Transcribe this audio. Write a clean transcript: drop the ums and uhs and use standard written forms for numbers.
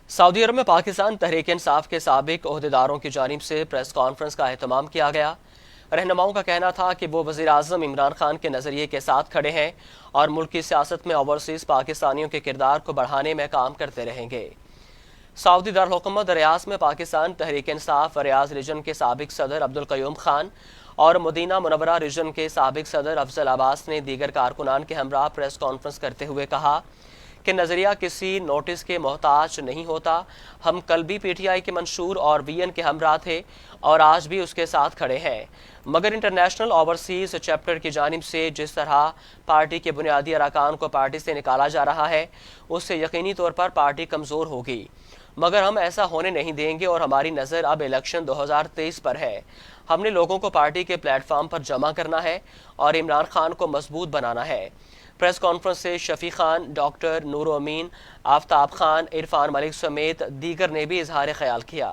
سعودی عرب میں پاکستان تحریک انصاف کے سابق عہدیداروں کی جانب سے پریس کانفرنس کا اہتمام کیا گیا۔ رہنماؤں کا کہنا تھا کہ وہ وزیر اعظم عمران خان کے نظریے کے ساتھ کھڑے ہیں اور ملک کی سیاست میں اوورسیز پاکستانیوں کے کردار کو بڑھانے میں کام کرتے رہیں گے۔ سعودی دارالحکومت ریاض میں پاکستان تحریک انصاف ریاض ریجن کے سابق صدر عبدالقیوم خان اور مدینہ منورہ ریجن کے سابق صدر افضل عباس نے دیگر کارکنان کے ہمراہ پریس کانفرنس کرتے ہوئے کہا کہ نظریہ کسی نوٹس کے محتاج نہیں ہوتا۔ ہم کل بھی پی ٹی آئی کے منشور اور وی این کے ہمراہ تھے اور آج بھی اس کے ساتھ کھڑے ہیں، مگر انٹرنیشنل اوورسیز چیپٹر کی جانب سے جس طرح پارٹی کے بنیادی ارکان کو پارٹی سے نکالا جا رہا ہے اس سے یقینی طور پر پارٹی کمزور ہوگی، مگر ہم ایسا ہونے نہیں دیں گے اور ہماری نظر اب الیکشن 2023 پر ہے۔ ہم نے لوگوں کو پارٹی کے پلیٹ فارم پر جمع کرنا ہے اور عمران خان کو مضبوط بنانا ہے۔ پریس کانفرنس سے شفیع خان، ڈاکٹر نور امین، آفتاب خان، عرفان ملک سمیت دیگر نے بھی اظہار خیال کیا۔